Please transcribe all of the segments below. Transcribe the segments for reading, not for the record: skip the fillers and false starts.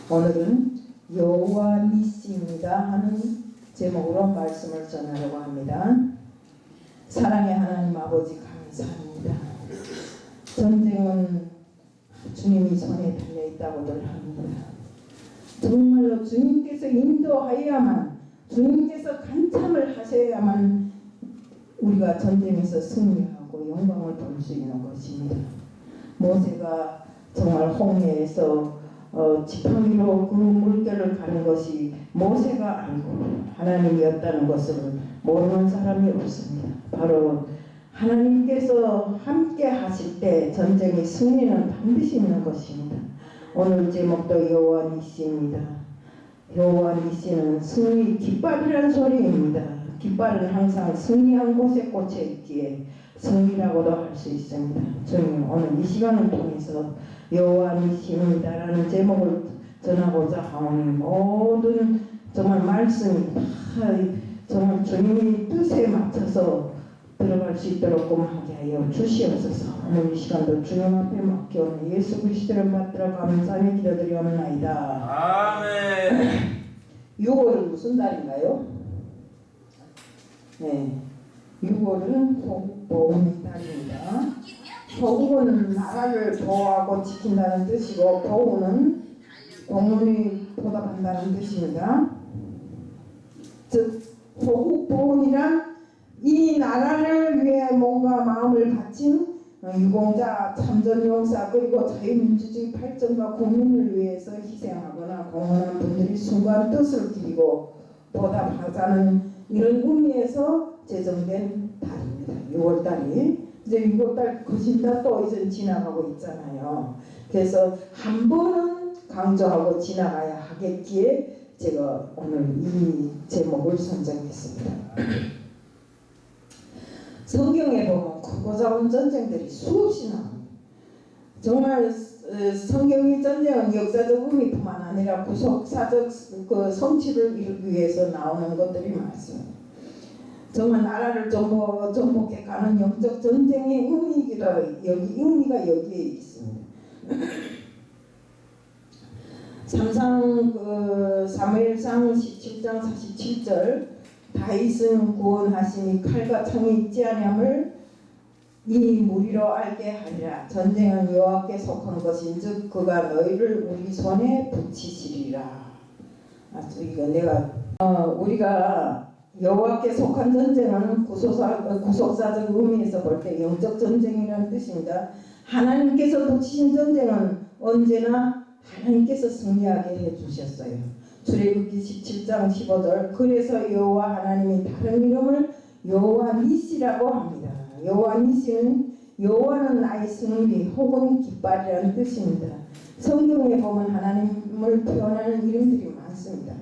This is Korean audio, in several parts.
오늘은 여호와 니시입니다 하는 제목으로 말씀을 전하려고 합니다. 사랑의 하나님 아버지 감사합니다. 전쟁은 주님이 손에 달려있다고들 합니다. 정말로 주님께서 인도하여야만, 주님께서 간참을 하셔야만 우리가 전쟁에서 승리하고 영광을 볼 수 있는 것입니다. 모세가 정말 홍해에서 지팡이로 그 물결을 가는 것이 모세가 알고 하나님이었다는 것을 모르는 사람이 없습니다. 바로 하나님께서 함께 하실 때 전쟁의 승리는 반드시 있는 것입니다. 오늘 제목도 여호와 니시입니다. 여호와 니시는 승리 깃발이라는 소리입니다. 깃발은 항상 승리한 곳에 꽂혀 있기에 승리라고도 할 수 있습니다. 주님, 오늘 이 시간을 통해서 여호와 니시입니다라는 제목을 전하고자 하오니 모든 정말 말씀이 다 정말 주님의 뜻에 맞춰서 들어갈 수 있도록 공하게 하여 주시옵소서. 오늘 이 시간도 주님 앞에 맡겨오니 예수 그리스도를 받들어 감사하며 기도드리옵나이다. 아멘. 6월은 무슨 달인가요? 네, 6월은 호국보훈의 달입니다. 호국은 나라를 보호하고 지킨다는 뜻이고, 보훈은 동문이 보답한다는 뜻입니다. 즉 호국보훈이란 이 나라를 위해 뭔가 마음을 바친 유공자, 참전용사, 그리고 자유민주주의 발전과 국민을 위해서 희생하거나 공헌한 분들이 순간 뜻을 기리고 보답하자는 이런 의미에서 제정된 달입니다. 6월달이 이제 6월달 거진다 또 이제 지나가고 있잖아요. 그래서 한 번은 강조하고 지나가야 하겠기에 제가 오늘 이 제목을 선정했습니다. 성경에 보면 크고 작은 전쟁들이 수없이 나옵니다. 정말 성경의 전쟁은 역사적 의미뿐만 아니라 구속사적 그 성취를 이루기 위해서 나오는 것들이 많습니다. 정말 나라를 정복해 가는 영적 전쟁의 의미가 여기에 있습니다. 사무엘상 17장 47절 다윗은 구원하시니 칼과 창이 있지 아니함을 이 무리로 알게 하리라. 전쟁은 여호와께 속한 것인즉 그가 너희를 우리 손에 붙이시리라. 이거 내가 우리가 여호와께 속한 전쟁은 구속사적 의미에서 볼 때 영적 전쟁이라는 뜻입니다. 하나님께서 붙이신 전쟁은 언제나 하나님께서 승리하게 해주셨어요. 출애굽기 17장 15절 그래서 여호와 하나님이 다른 이름을 여호와 니시라고 합니다. 여호와 니시는 여호와는 나의 승리 혹은 깃발이라는 뜻입니다. 성경에 보면 하나님을 표현하는 이름들이 많습니다.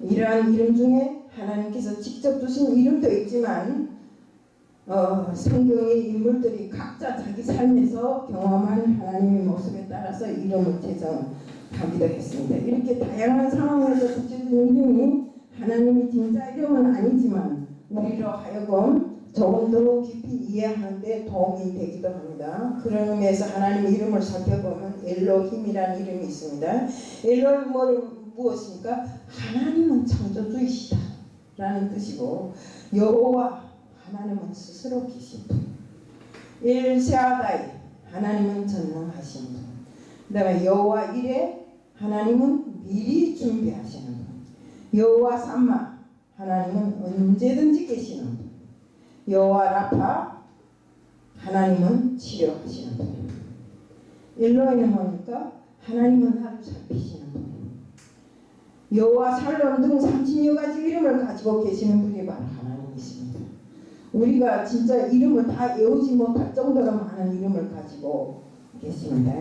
이러한 이름 중에 하나님께서 직접 주신 이름도 있지만 성경의 인물들이 각자 자기 삶에서 경험한 하나님의 모습에 따라서 이름을 제정하기도 했습니다. 이렇게 다양한 상황에서 붙여진 이름이 하나님의 진짜 이름은 아니지만 우리로 하여금 조금 더 깊이 이해하는 데 도움이 되기도 합니다. 그런 의미에서 하나님의 이름을 살펴보면 엘로힘이라는 이름이 있습니다. 엘로힘은 무엇입니까? 하나님은 창조주이시다 라는 뜻이고, 여호와 하나님은 스스로 계신 분, 엘샤다이 하나님은 전능하신 분, 그 다음에 여호와 이레 하나님은 미리 준비하시는 분, 여호와 삼마 하나님은 언제든지 계시는 분, 여호와 라파 하나님은 치료하시는 분, 엘로히는 뭡니까? 하나님은 나를 살피시는 분, 여호와 살롬 등 30여 가지 이름을 가지고 계시는 분이 바로 하나님이십니다. 우리가 진짜 이름을 다 외우지 못할 정도로 많은 이름을 가지고 계십니다.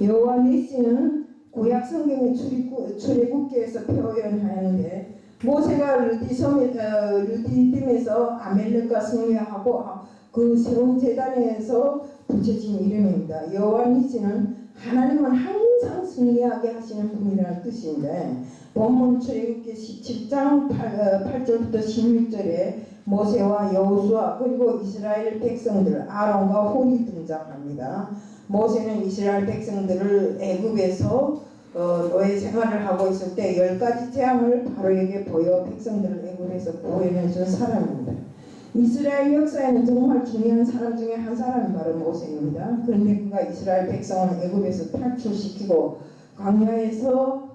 여호와 니시는 구약 성경의 출애굽기에서 표현하는데, 모세가 르디딤에서 아멜렉과 승리하고 그 세운 제단에서 붙여진 이름입니다. 여호와 니시는 하나님은 항상 승리하게 하시는 분이라는 뜻인데, 본문 출애굽기 17장 8절부터 16절에 모세와 여호수아 그리고 이스라엘 백성들 아론과 홀이 등장합니다. 모세는 이스라엘 백성들을 애굽에서 노예 생활을 하고 있을 때 10가지 재앙을 바로에게 보여 백성들을 애굽에서 구해내준 사람입니다. 이스라엘 역사에는 정말 중요한 사람 중에 한 사람이 바로 모세입니다. 그런데 그가 이스라엘 백성을 애굽에서 탈출시키고 광야에서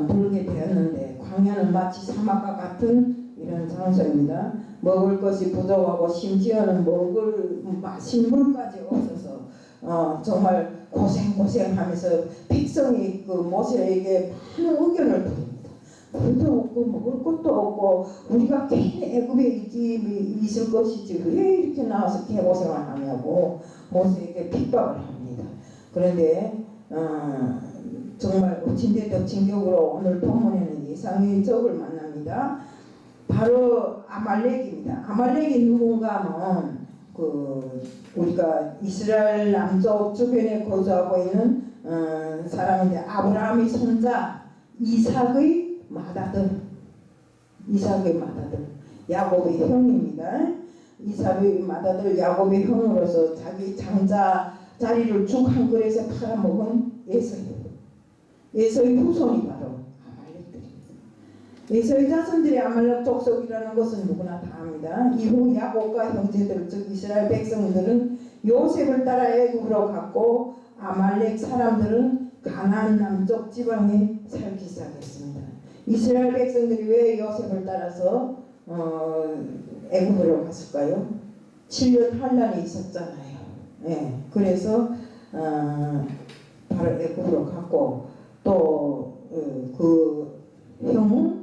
돌게 되었는데, 광야는 마치 사막과 같은 이런 장소입니다. 먹을 것이 부족하고 심지어는 마실 물까지 없어서 정말 고생하면서 백성이 그 모세에게 많은 의견을 드립니다. 물도 없고 먹을 것도 없고 우리가 괜히 애굽에 있을 것이지 왜 이렇게 나와서 개고생을 하냐고 모세에게 핍박을 합니다. 그런데 정말 어찌됐든 진격으로 오늘 본문에는 예상의 적을 만납니다. 바로 아말렉입니다. 아말렉이 누군가 하면 우리가 이스라엘 남쪽 주변에 거주하고 있는 사람인데, 아브라함의 손자 이삭의 맏아들, 야곱의 형입니다. 이삭의 맏아들 야곱의 형으로서 자기 장자 자리를 죽 한 그릇에 팔아먹은 에서의 후손이 바로 아말렉들입니다. 에서의 자손들이 아말렉 족속이라는 것은 누구나 다 압니다. 이후 야곱과 형제들, 즉 이스라엘 백성들은 요셉을 따라 애굽으로 갔고, 아말렉 사람들은 가나안 남쪽 지방에 살기 시작했습니다. 이스라엘 백성들이 왜 요셉을 따라서 애굽으로 갔을까요? 7년 환란이 있었잖아요. 네, 그래서 바로 애굽으로 갔고, 또 그 형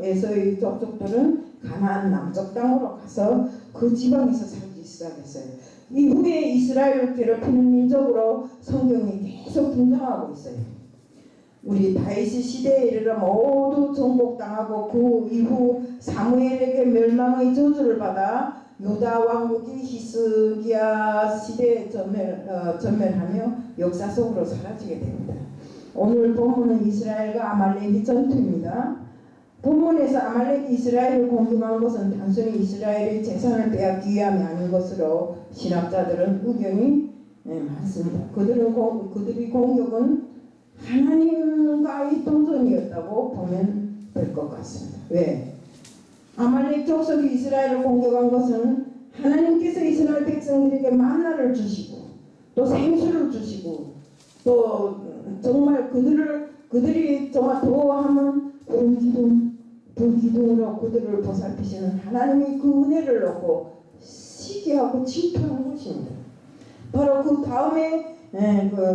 에서의 족속들은 가나안 남쪽 땅으로 가서 그 지방에서 살기 시작했어요. 이후에 이스라엘을 괴롭히는 민족으로 성경이 계속 등장하고 있어요. 우리 다윗 시대에 이르러 모두 정복당하고 그 이후 사무엘에게 멸망의 저주를 받아 유다 왕국이 히스기야 시대에 전멸하며 역사 속으로 사라지게 됩니다. 오늘 본문은 이스라엘과 아말렉의 전투입니다. 본문에서 아말렉이 이스라엘을 공격한 것은 단순히 이스라엘의 재산을 빼앗기 위함이 아닌 것으로 신학자들은 의견이 많습니다. 그들의 공격은 하나님과의 도전이었다고 보면 될 것 같습니다. 왜? 아말렉 족속이 이스라엘을 공격한 것은 하나님께서 이스라엘 백성들에게 만나를 주시고 또 생수를 주시고 또 정말 그들이 정말 더워하면 불기둥으로 그들을 보살피시는 하나님의 그 은혜를 놓고 시기하고 질투한 것입니다. 바로 그 다음에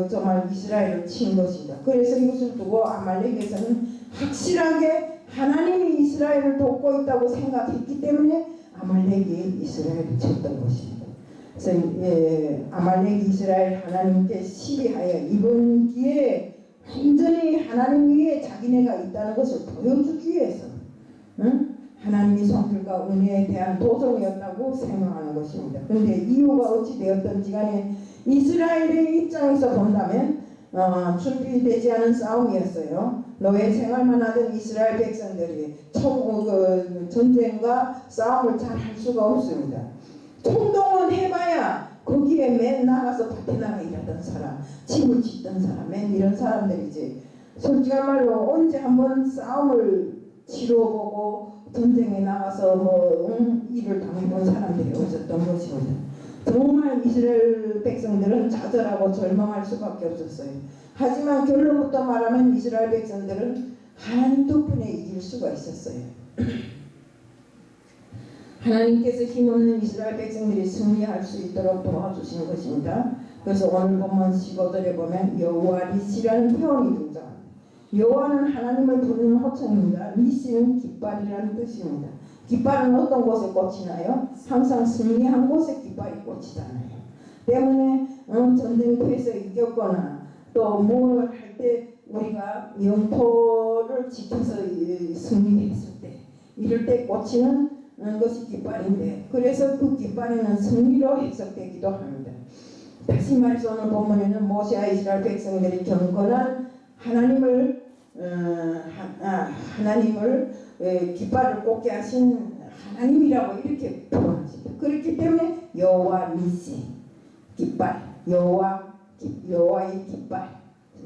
정말 이스라엘을 친 것입니다. 그래서 이것을 두고 아말렉에서는 확실하게 하나님이 이스라엘을 돕고 있다고 생각했기 때문에 아말렉이 이스라엘을 쳤던 것입니다. 그래서 아말렉이 이스라엘 하나님께 시비하여 이번 기회에 완전히 하나님 위에 자기네가 있다는 것을 보여주기 위해서 하나님의 성실과 은혜에 대한 도전이었다고 생각하는 것입니다. 그런데 이유가 어찌 되었던지 간에 이스라엘의 입장에서 본다면 준비되지 않은 싸움이었어요. 노예 생활만 하던 이스라엘 백성들이 전쟁과 싸움을 잘 할 수가 없습니다. 총동원 해봐야 거기에 맨 나가서 밭에 나가 일하던 사람, 집을 짓던 사람, 맨 이런 사람들이지. 솔직한 말로 언제 한번 싸움을 치러보고 전쟁에 나가서 일을 당해본 사람들이 없었던 것입니다. 정말 이스라엘 백성들은 좌절하고 절망할 수밖에 없었어요. 하지만 결론부터 말하면 이스라엘 백성들은 하나님 덕분에 이길 수가 있었어요. 하나님께서 힘없는 이스라엘 백성들이 승리할 수 있도록 도와주신 것입니다. 그래서 오늘 본문 15절에 보면 여호와 니시라는 표현이 등장합니다. 여호와는 하나님을 부르는 호칭입니다. 니시는 깃발이라는 뜻입니다. 깃발은 어떤 곳에 꽂히나요? 항상 승리한 곳에 깃발이 꽂히잖아요. 때문에 전쟁터에서 이겼거나 또 뭘 할 때 우리가 영토를 지켜서 승리했을 때 이럴 때 꽂히는 것이 깃발인데, 그래서 그 깃발에는 승리로 해석되기도 합니다. 다시 말해서 오늘 본문에는 모세와 이스라엘 백성들이 경건한 하나님을 깃발을 꽂게 하신 하나님이라고 이렇게 표현하십니다. 그렇기 때문에 여호와 니시 깃발, 여호와 여호와의 깃발,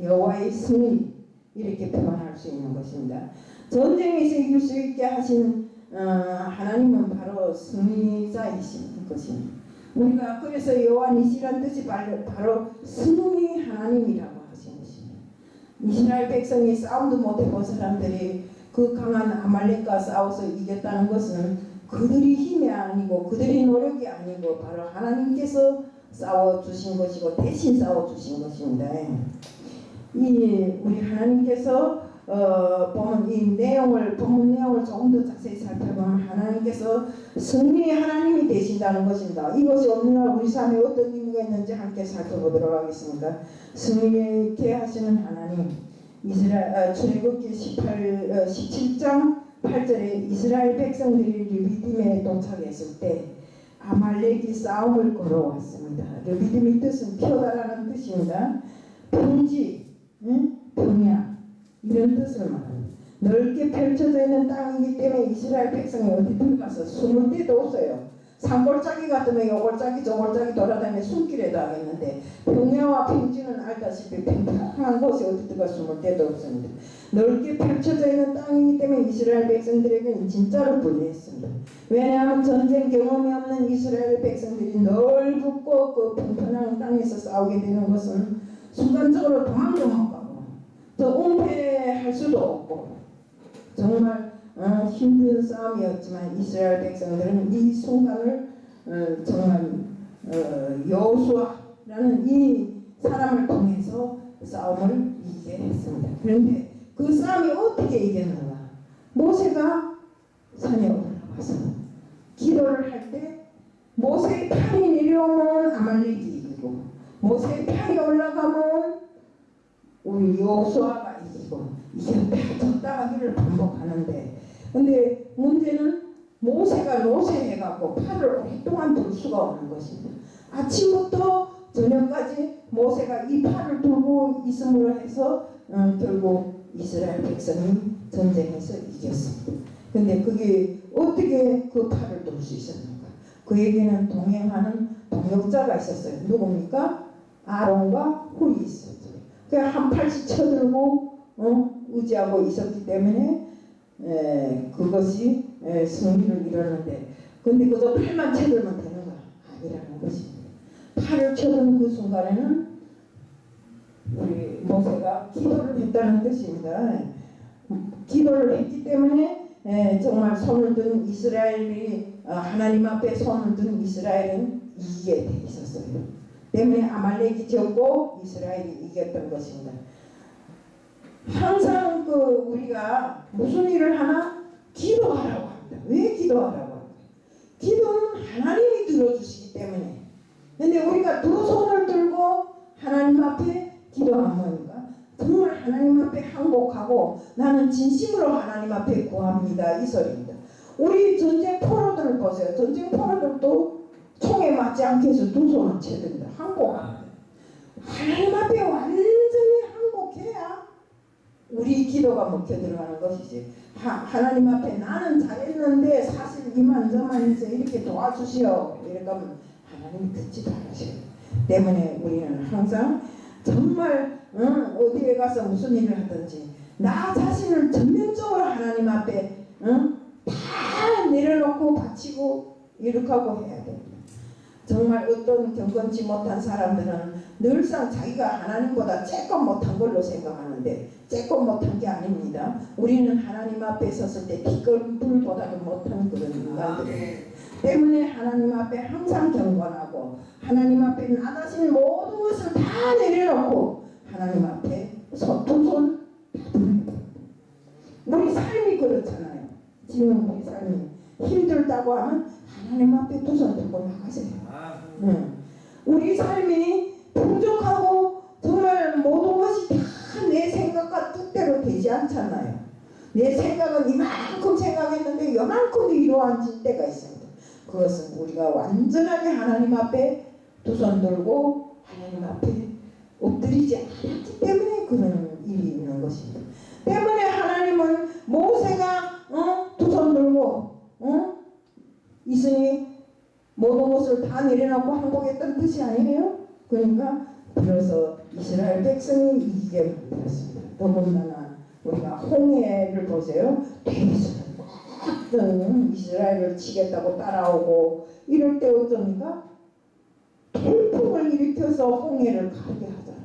여호와의 승리 이렇게 표현할 수 있는 것입니다. 전쟁에서 이길 수 있게 하신 하나님은 바로 승리자이신 것입니다. 우리가 그래서 여호와니시란 뜻이 바로 승리 하나님이라고 하신 것입니다. 이스라엘 백성이 싸움도 못해본 사람들이 그 강한 아말렉과 싸워서 이겼다는 것은 그들이 힘이 아니고 그들이 노력이 아니고 바로 하나님께서 싸워주신 것이고 대신 싸워주신 것입니다. 우리 하나님께서 보면 이 내용을 본문 내용을 조금 더 자세히 살펴보면 하나님께서 승리의 하나님이 되신다는 것입니다. 이것이 오늘날 우리 삶에 어떤 의미가 있는지 함께 살펴보도록 하겠습니다. 승리케 하시는 하나님, 출애굽기 17장 8절에 이스라엘 백성들이 르비딤에 도착했을 때 아말렉이 싸움을 걸어왔습니다. 르비딤의 뜻은 표다라는 뜻입니다. 평지, 평야 이런 뜻을 말합니다. 넓게 펼쳐져 있는 땅이기 때문에 이스라엘 백성이 어디 들어가서 숨을 데도 없어요. 산골짜기 같으면 요골짜기 저골짜기 돌아다니며 숨기라도 하겠는데 평야와 평지는 알다시피 평평한 곳에 어디 들어가 숨을 데도 없습니다. 넓게 펼쳐져 있는 땅이기 때문에 이스라엘 백성들에게는 진짜로 불리했습니다. 왜냐하면 전쟁 경험이 없는 이스라엘 백성들이 넓고 그 평평한 땅에서 싸우게 되는 것은 순간적으로 도망도 못 가고 또 은폐할 수도 없고 정말 힘든 싸움이었지만 이스라엘 백성들은 이 순간을 정말 여호수아라는 이 사람을 통해서 싸움을 이기게 했습니다. 그런데 그 싸움이 어떻게 이겼는가? 모세가 산에 올라가서 기도를 할 때 모세의 팔이 내려오면 아말렉이 이기고 모세의 팔이 올라가면 우리 여호수아가 이기고 이겼다 졌다 하기를 반복하는데 근데 문제는 모세가 노쇠해갖고 팔을 오랫동안 들 수가 없는 것입니다. 아침부터 저녁까지 모세가 이 팔을 들고 있음으로 해서 결국 이스라엘 백성이 전쟁에서 이겼습니다. 근데 그게 어떻게 그 팔을 들 수 있었는가? 그에게는 동행하는 동역자가 있었어요. 누굽니까? 아론과 훌이 있었죠. 그냥 한 팔씩 쳐들고 의지하고 있었기 때문에 그것이 승리를 이루는데 근데 그저 팔만 쳐들면 되는 거 아니라는 것입니다. 팔을 쳐든 그 순간에는 우리 모세가 기도를 했다는 뜻입니다. 기도를 했기 때문에 정말 손을 든 이스라엘이 하나님 앞에 손을 든 이스라엘은 이기게 돼 있었어요. 때문에 아말렉이 졌고 이스라엘이 이겼던 것입니다. 항상 우리가 무슨 일을 하나 기도하라고 합니다. 왜 기도하라고 합니까? 기도는 하나님이 들어주시기 때문에. 근데 우리가 두 손을 들고 하나님 앞에 기도하는 거니까 정말 하나님 앞에 항복하고 나는 진심으로 하나님 앞에 구합니다. 이 소리입니다. 우리 전쟁 포로들을 보세요. 전쟁 포로들도 총에 맞지 않게 해서 두 손을 쳐듭니다. 항복합니다. 하나님 앞에 완전히 항복해야 우리 기도가 먹혀 들어가는 것이지. 하나님 앞에 나는 잘했는데 사실 이만저만 해서 이렇게 도와주시오 이러면 하나님이 듣지도 않으셔요. 때문에 우리는 항상 정말 어디에 가서 무슨 일을 하든지 나 자신을 전면적으로 하나님 앞에 다 내려놓고 바치고 이렇게 하고 해야 됩니다. 정말 어떤 경건치 못한 사람들은 늘상 자기가 하나님보다 쬐끔 못한 걸로 생각하는데 쬐끔 못한 게 아닙니다. 우리는 하나님 앞에 섰을 때 티끌불보다도 못한 그런 인간들이에요. 때문에 하나님 앞에 항상 경건하고 하나님 앞에 나 자신 모든 것을 다 내려놓고 하나님 앞에 두 손 우리 삶이 그렇잖아요. 지금 우리 삶이 힘들다고 하면 하나님 앞에 두 손 들고 나가세요. 우리 삶이 풍족하고 정말 모든 것이 다 내 생각과 뜻대로 되지 않잖아요. 내 생각은 이만큼 생각했는데 요만큼 이루어질 때가 있습니다. 그것은 우리가 완전하게 하나님 앞에 두 손 들고 하나님 앞에 엎드리지 않았기 때문에 그런 일이 있는 것입니다. 때문에 하나님은 모세가 두 손 들고 있으니 모든 것을 다 내려놓고 항복했던 뜻이 아니에요. 그러니까 비로소 이스라엘 백성이 이기게 만들었습니다. 더군다나 우리가 홍해를 보세요. 대리수는 막 이스라엘을 치겠다고 따라오고 이럴 때 어쩌니까 돌풍을 일으켜서 홍해를 가게 하잖아요.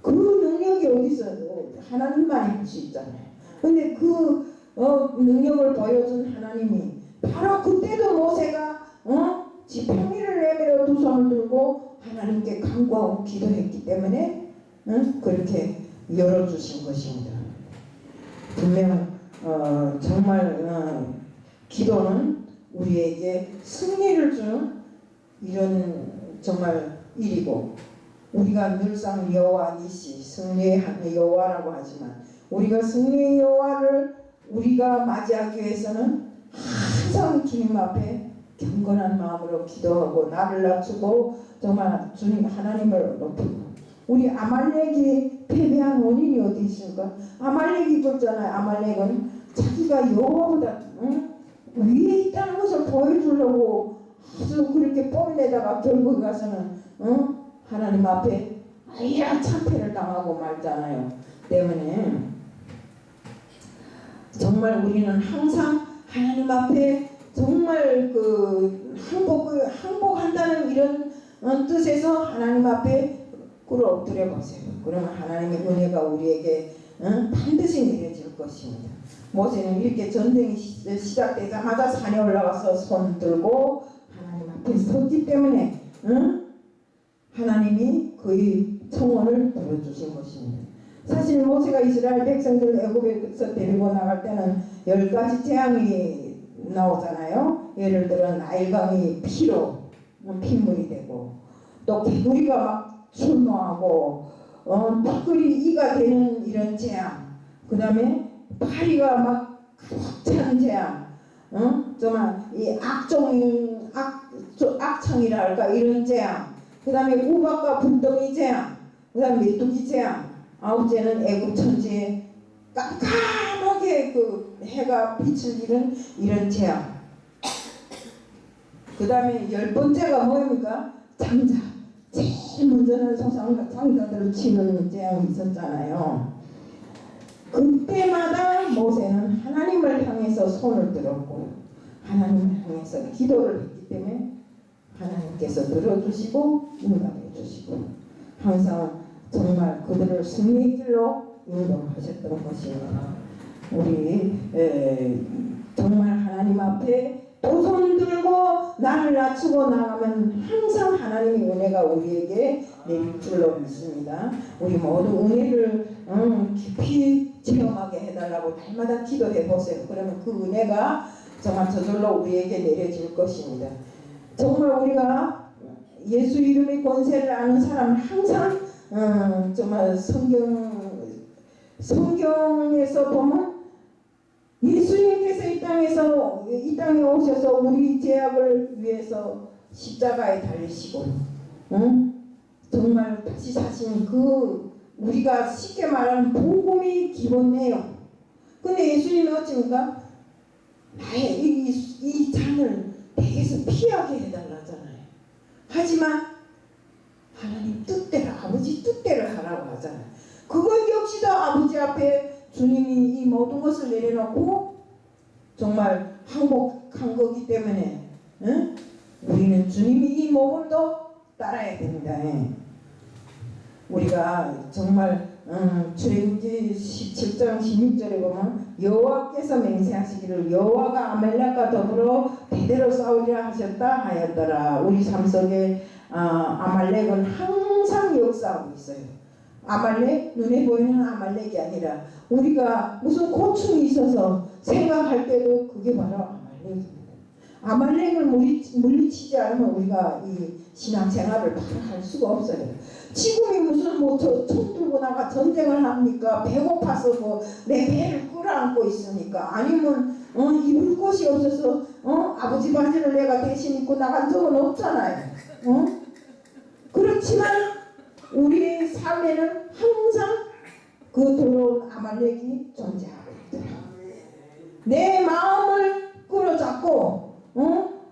그 능력이 어디 있어요? 하나님만이 할 수 있잖아요. 근데 그 능력을 보여준 하나님이 바로 그때도 모세가 지팡이를 내밀어 두 손을 들고 하나님께 간구하고 기도했기 때문에 그렇게 열어주신 것입니다. 분명 정말 기도는 우리에게 승리를 주는 이런 정말 일이고, 우리가 늘상 여호와 니시 승리의 여호와라고 하지만 우리가 승리의 여호와를 우리가 맞이하기 위해서는 항상 주님 앞에 경건한 마음으로 기도하고 나를 낮추고 정말 주님 하나님을 높이고. 우리 아말렉이 패배한 원인이 어디 있습니까? 아말렉이 그렇잖아요. 아말렉은 자기가 여호와보다 위에 있다는 것을 보여주려고 아주 그렇게 뽐내다가 결국 가서는 하나님 앞에 아야 참패를 당하고 말잖아요. 때문에 정말 우리는 항상 하나님 앞에 정말 그 항복한다는 이런 뜻에서 하나님 앞에 꿇어 엎드려 보세요. 그러면 하나님의 은혜가 우리에게 반드시 내려질 것입니다. 모세는 이렇게 전쟁이 시작되자마자 산에 올라가서 손 들고 하나님 앞에 섰기 때문에 하나님이 그의 청원을 들어주신 것입니다. 사실 모세가 이스라엘 백성들 애굽에서 데리고 나갈 때는 10가지 재앙이 나오잖아요. 예를 들어 나일강이 피로 핏물이 되고, 또 개구리가 막 출몰하고 턱걸이 이가 되는 이런 재앙, 그 다음에 파리가 막 가득 찬 재앙, 정말 이 악청이라 할까 이런 재앙, 그 다음에 우박과 불덩이 재앙, 그 다음에 메뚜기 재앙, 아홉째는 애굽 천지에 깜깜하게 그 해가 빛을 잃은 이런 재앙. 그 다음에 10번째가 뭐입니까? 장자. 제일 먼저는 장자들을 치는 재앙이 있었잖아요. 그때마다 모세는 하나님을 향해서 손을 들었고 하나님을 향해서 기도를 했기 때문에 하나님께서 들어주시고 응답해 주시고 항상 정말 그들을 승리의 길로 인도하셨던 것입니다. 우리 정말 하나님 앞에 두 손 들고 나를 낮추고 나가면 항상 하나님의 은혜가 우리에게 내릴 줄로 믿습니다. 우리 모두 은혜를 깊이 체험하게 해달라고 날마다 기도해 보세요. 그러면 그 은혜가 정말 저절로 우리에게 내려질 것입니다. 정말 우리가 예수 이름의 권세를 아는 사람은 항상 정말 성경에서 보면 예수님께서 이 땅에 오셔서 우리 죄악을 위해서 십자가에 달리시고 정말 다시 사신 그 우리가 쉽게 말하는 복음이 기본 내용. 근데 예수님이 어찌니까 나의 이 잔을 내게서 피하게 해달라잖아요. 하지만 하나님 뜻대로 아버지 뜻대로 하라고 하잖아요. 그것 역시도 아버지 앞에 주님이 이 모든 것을 내려놓고 정말 항복한 거기 때문에 우리는 주님이 이 모범도 따라야 됩니다. 우리가 정말 출애굽기 17장 16절에 보면 여호와께서 맹세하시기를 여호와가 아말렉과 더불어 대대로 싸우리라 하셨다 하였더라. 우리 삶 속에 아말렉은 항상 역사하고 있어요. 아말렉, 눈에 보이는 아말렉이 아니라 우리가 무슨 고충이 있어서 생각할 때도 그게 바로 아말렉입니다. 아말렉을 물리치지 않으면 우리가 이 신앙생활을 바로 할 수가 없어요. 지금이 무슨 총 들고 나가 전쟁을 합니까? 배고파서 내 배를 끌어안고 있으니까, 아니면 입을 곳이 없어서 아버지 바지를 내가 대신 입고 나간 적은 없잖아요. 그렇지만 우리 삶에는 항상 그 더러운 아말렉이 존재하고 있더라. 내 마음을 끌어잡고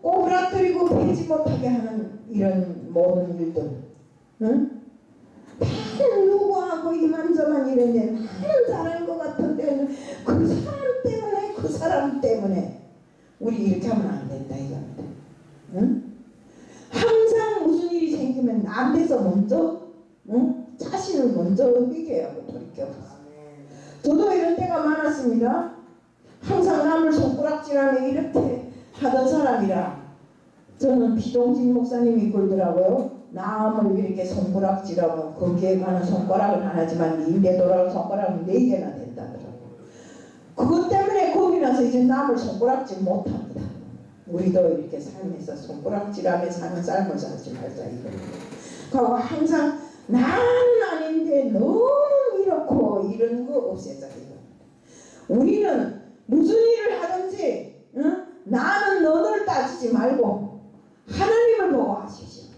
꼬부라뜨리고 배지 못하게 하는 이런 모든 일들, 이만저만 이랬는데 하는 잘할 것 같은데 그 사람 때문에 우리 이렇게 하면 안 된다 이겁니다. 응? 항상 무슨 일이 생기면 남에서 먼저 자신을 먼저 회개하고 돌이켜보세요. 저도 이런 때가 많았습니다. 항상 남을 손가락질하며 이렇게 하던 사람이라 저는 비동진 목사님이 그러더라고요. 남을 이렇게 손가락질하고 거기에 가는 손가락은 하나지만 입에 돌아올 손가락은 4개나 된다더라고요. 그것 때문에 겁이 나서 이제 남을 손가락질 못합니다. 우리도 이렇게 삶에서 손가락질하며 사는 삶을 살지 말자 이겁니다. 그리고 항상 나는 아닌데 너무 이렇고 이런 거 없애자 이겁니다. 우리는 무슨 일을 하든지 나는 너를 따지지 말고 하나님을 보고 하십시오.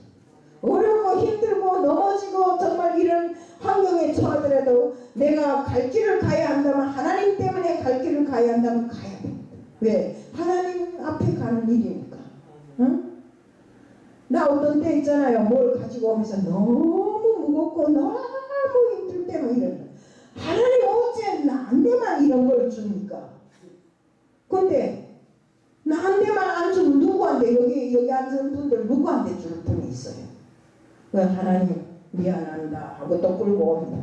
어렵고 힘들고 넘어지고 정말 이런 환경에 처하더라도 내가 갈 길을 가야 한다면 하나님 때문에 갈 길을 가야 한다면 가야 됩니다. 왜? 하나님 앞에 가는 일이니까. 나 어떤 때 있잖아요. 뭘 가지고 오면서 너무 무겁고 너무 힘들 때만 이러는 하나님 어째 나한테만 이런 걸 주니까. 근데 나한테만 안 주면 누구한테 여기 앉은 분들 누구한테 줄 분이 있어요. 왜 하나님 미안한다 하고 또 끌고 옵니다.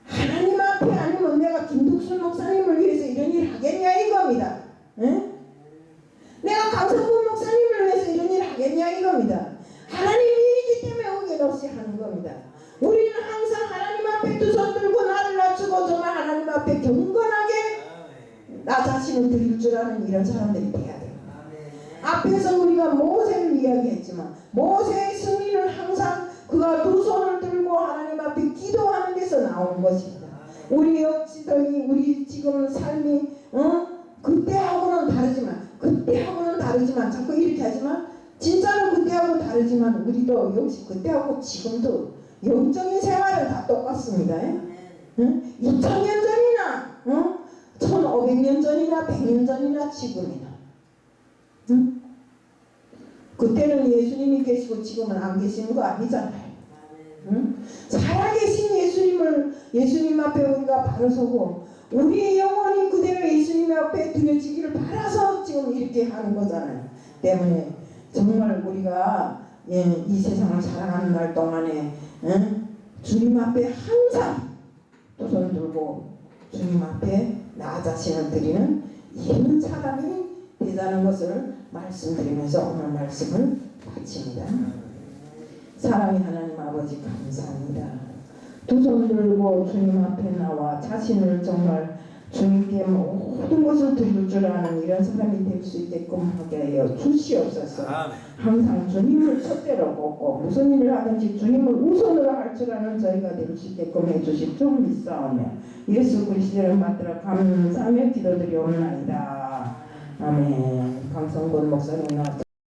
하나님 앞에 아니면 내가 김덕순 목사님을 위해서 이런 일 하겠냐 이겁니다. 에? 내가 강성군 목사님을 위해서 이런 일 하겠냐 이겁니다. 하나님 일이기 때문에 의견 없이 하는 겁니다. 우리는 항상 하나님 앞에 두 손 들고 나를 낮추고 정말 하나님 앞에 경건하게 나 자신을 드릴 줄 아는 이런 사람들이 돼야 돼요. 앞에서 우리가 모세를 이야기했지만 모세의 승리는 항상 그가 두 손을 들고 하나님 앞에 기도하는 데서 나온 것입니다. 우리 역시들이 우리 지금 삶이 그때하고는 다르지만 자꾸 이렇게 하지만 진짜로 그때하고 다르지만 우리도 역시 그때하고 지금도 영적인 생활은 다 똑같습니다. 2000년 전이나 1500년 전이나 100년 전이나 지금이나 그때는 예수님이 계시고 지금은 안 계시는 거 아니잖아요. 살아계신 예수님 앞에 우리가 바로 서고 우리의 영혼이 그대로 예수님 앞에 드려지기를 바라서 지금 이렇게 하는 거잖아요. 때문에 정말 우리가 이 세상을 살아가는 날 동안에 주님 앞에 항상 두 손 들고 주님 앞에 나 자신을 드리는 이런 사람이 되자는 것을 말씀드리면서 오늘 말씀을 마칩니다. 사랑의 하나님 아버지 감사합니다. 두 손 들고 주님 앞에 나와 자신을 정말 주님께 모든 것을 드릴 줄 아는 이런 사람이 될 수 있게끔 하게 하여 주시옵소서. 항상 주님을 첫째로 꼽고 무슨 일을 하든지 주님을 우선으로 할 줄 아는 저희가 될 수 있게끔 해주실 줄 믿사오며 예수 그리스도를 받들어 감사하며 기도드리옵나이다. 아멘. 강성권 목사님 나왔다.